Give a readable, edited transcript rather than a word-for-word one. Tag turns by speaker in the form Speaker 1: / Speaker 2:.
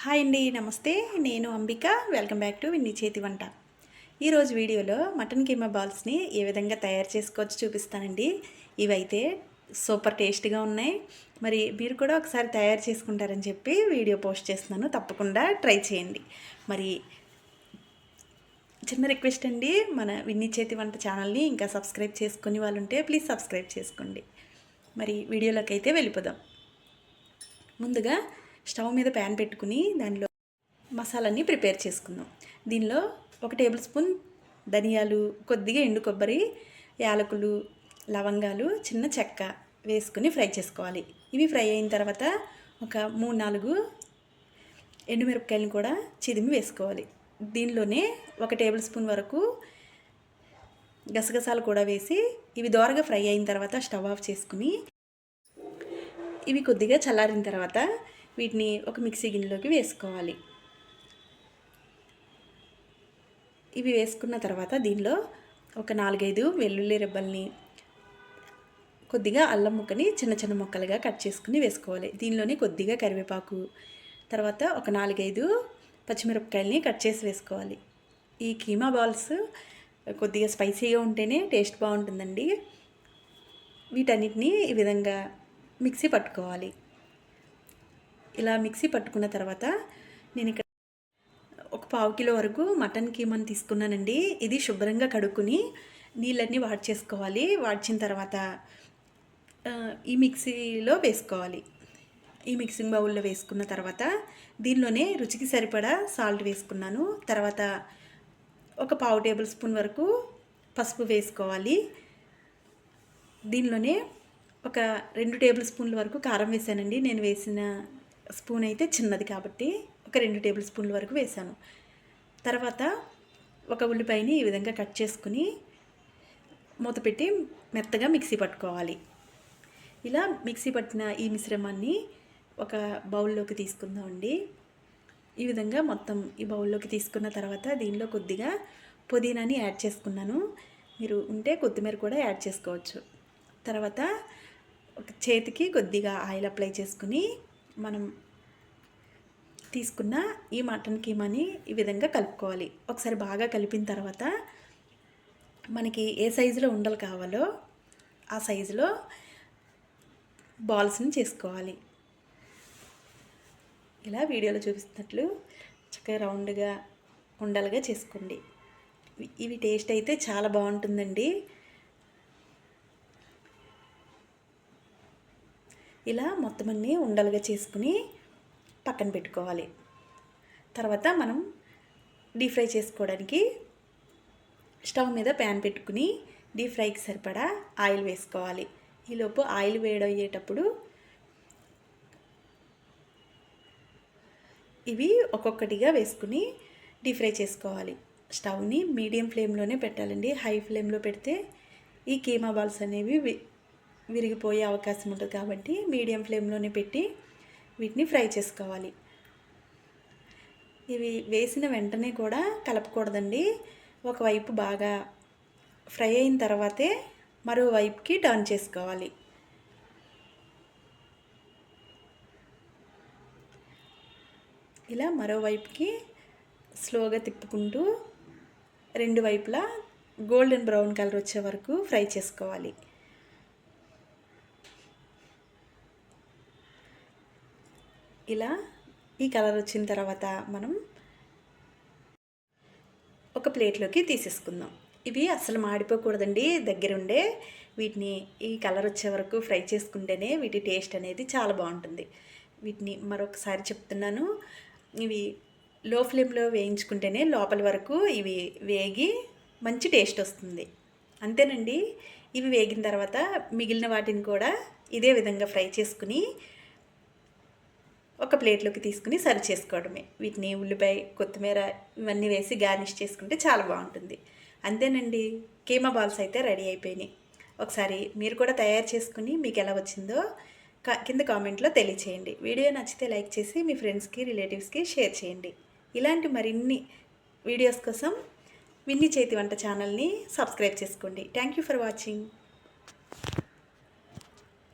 Speaker 1: Hi అండి, నమస్తే. నేను Ambika. Welcome back to Vinni Cheti Vanta. ఈరోజు వీడియోలో మటన్ కీమా బాల్స్ని ఏ విధంగా తయారు చేసుకోవచ్చో చూపిస్తానండి. ఇవైతే సూపర్ టేస్ట్గా ఉన్నాయి. మరి మీరు కూడా ఒకసారి తయారు చేసుకుంటారని చెప్పి వీడియో పోస్ట్ చేస్తున్నాను. తప్పకుండా ట్రై చేయండి. మరి చిన్న రిక్వెస్ట్ అండి, మన విన్నీ చేతి వంట ఛానల్ని ఇంకా సబ్స్క్రైబ్ చేసుకుని వాళ్ళు ఉంటే ప్లీజ్ సబ్స్క్రైబ్ చేసుకోండి. మరి వీడియోలోకి అయితే వెళ్ళిపోదాం. ముందుగా స్టవ్ మీద ప్యాన్ పెట్టుకుని దానిలో మసాలాని ప్రిపేర్ చేసుకుందాం. దీనిలో 1 టేబుల్ స్పూన్ ధనియాలు, కొద్దిగా ఎండు కొబ్బరి, యాలకులు, లవంగాలు, చిన్న చెక్క వేసుకుని ఫ్రై చేసుకోవాలి. ఇవి ఫ్రై అయిన తర్వాత ఒక 3-4 ఎండుమిరపకాయలను కూడా చిదిమి వేసుకోవాలి. దీనిలోనే 1 టేబుల్ స్పూన్ వరకు గసగసాలు కూడా వేసి ఇవి దోరగా ఫ్రై అయిన తర్వాత స్టవ్ ఆఫ్ చేసుకుని ఇవి కొద్దిగా చల్లారిన తర్వాత వీటిని ఒక మిక్సీ గిన్నెలోకి వేసుకోవాలి. ఇవి వేసుకున్న తర్వాత దీనిలో ఒక 4-5 వెల్లుల్లి రెబ్బల్ని, కొద్దిగా అల్లం ముక్కని చిన్న చిన్న ముక్కలుగా కట్ చేసుకుని వేసుకోవాలి. దీనిలోనే కొద్దిగా కరివేపాకు, తర్వాత ఒక 4-5 పచ్చిమిరపకాయలని కట్ చేసి వేసుకోవాలి. ఈ కీమా బాల్స్ కొద్దిగా స్పైసీగా ఉంటేనే టేస్ట్ బాగుంటుందండి. వీటన్నిటిని ఈ విధంగా మిక్సీ పట్టుకోవాలి. ఇలా మిక్సీ పట్టుకున్న తర్వాత నేను ఇక్కడ ఒక 1/4 కిలో వరకు మటన్ కీమాని తీసుకున్నానండి. ఇది శుభ్రంగా కడుక్కుని నీళ్ళన్నీ వాడ్చేసుకోవాలి. వాడ్చిన తర్వాత ఈ మిక్సీలో వేసుకోవాలి. ఈ మిక్సింగ్ బౌల్లో వేసుకున్న తర్వాత దీనిలోనే రుచికి సరిపడా సాల్ట్ వేసుకున్నాను. తర్వాత ఒక 1/2 టేబుల్ స్పూన్ వరకు పసుపు వేసుకోవాలి. దీనిలోనే ఒక 2 టేబుల్ స్పూన్ల వరకు కారం వేసానండి. నేను వేసిన స్పూన్ అయితే చిన్నది కాబట్టి ఒక 2 టేబుల్ స్పూన్ల వరకు వేసాను. తర్వాత ఒక ఉల్లిపాయని ఈ విధంగా కట్ చేసుకుని మూత పెట్టి మెత్తగా మిక్సీ పట్టుకోవాలి. ఇలా మిక్సీ పట్టిన ఈ మిశ్రమాన్ని ఒక బౌల్లోకి తీసుకుందామండి. ఈ విధంగా మొత్తం ఈ బౌల్లోకి తీసుకున్న తర్వాత దీనిలో కొద్దిగా పుదీనాని యాడ్ చేసుకున్నాను. మీరు ఉంటే కొత్తిమీర కూడా యాడ్ చేసుకోవచ్చు. తర్వాత ఒక చేతికి కొద్దిగా ఆయిల్ అప్లై చేసుకుని మనం తీసుకున్న ఈ మటన్ కీమాని ఈ విధంగా కలుపుకోవాలి. ఒకసారి బాగా కలిపిన తర్వాత మనకి ఏ సైజులో ఉండలు కావాలో ఆ సైజులో బాల్స్ని చేసుకోవాలి. ఇలా వీడియోలో చూపిస్తున్నట్లు చక్కగా రౌండ్గా ఉండలుగా చేసుకోండి. ఇవి టేస్ట్ అయితే చాలా బాగుంటుందండి. ఇలా మొత్తం అన్నీ ఉండలుగా చేసుకుని పక్కన పెట్టుకోవాలి. తర్వాత మనం డీప్ ఫ్రై చేసుకోవడానికి స్టవ్ మీద ప్యాన్ పెట్టుకుని డీప్ ఫ్రైకి సరిపడా ఆయిల్ వేసుకోవాలి. ఈలోపు ఆయిల్ వేడయ్యేటప్పుడు ఇవి ఒక్కొక్కటిగా వేసుకుని డీప్ ఫ్రై చేసుకోవాలి. స్టవ్ని మీడియం ఫ్లేమ్లోనే పెట్టాలండి. హై ఫ్లేమ్లో పెడితే ఈ కీమా బాల్స్ అనేవి విరిగిపోయే అవకాశం ఉంటుంది కాబట్టి మీడియం ఫ్లేమ్లోనే పెట్టి వీటిని ఫ్రై చేసుకోవాలి. ఇవి వేసిన వెంటనే కూడా కలపకూడదండి. ఒకవైపు బాగా ఫ్రై అయిన తర్వాతే మరోవైపుకి టర్న్ చేసుకోవాలి. ఇలా మరోవైపుకి స్లోగా తిప్పుకుంటూ 2 వైపులా గోల్డెన్ బ్రౌన్ కలర్ వచ్చే వరకు ఫ్రై చేసుకోవాలి. ఇలా ఈ కలర్ వచ్చిన తర్వాత మనం ఒక ప్లేట్లోకి తీసేసుకుందాం. ఇవి అస్సలు మాడిపోకూడదండి. దగ్గరుండే వీటిని ఈ కలర్ వచ్చే వరకు ఫ్రై చేసుకుంటేనే వీటి టేస్ట్ అనేది చాలా బాగుంటుంది. వీటిని మరొకసారి చెప్తున్నాను, ఇవి లో ఫ్లేమ్లో వేయించుకుంటేనే లోపల వరకు ఇవి వేగి మంచి టేస్ట్ వస్తుంది. అంతేనండి. ఇవి వేగిన తర్వాత మిగిలిన వాటిని కూడా ఇదే విధంగా ఫ్రై చేసుకుని ఒక ప్లేట్లోకి తీసుకుని సర్వ్ చేసుకోవడమే. వీటిని ఉల్లిపాయ, కొత్తిమీర ఇవన్నీ వేసి గార్నిష్ చేసుకుంటే చాలా బాగుంటుంది. అంతేనండి, కీమా బాల్స్ అయితే రెడీ అయిపోయినాయి. ఒకసారి మీరు కూడా తయారు చేసుకుని మీకు ఎలా వచ్చిందో కింద కామెంట్లో తెలియచేయండి. వీడియో నచ్చితే లైక్ చేసి మీ ఫ్రెండ్స్కి, రిలేటివ్స్కి షేర్ చేయండి. ఇలాంటి మరిన్ని వీడియోస్ కోసం విన్నీ చేతి వంట ఛానల్ని సబ్స్క్రైబ్ చేసుకోండి. Thank you for watching.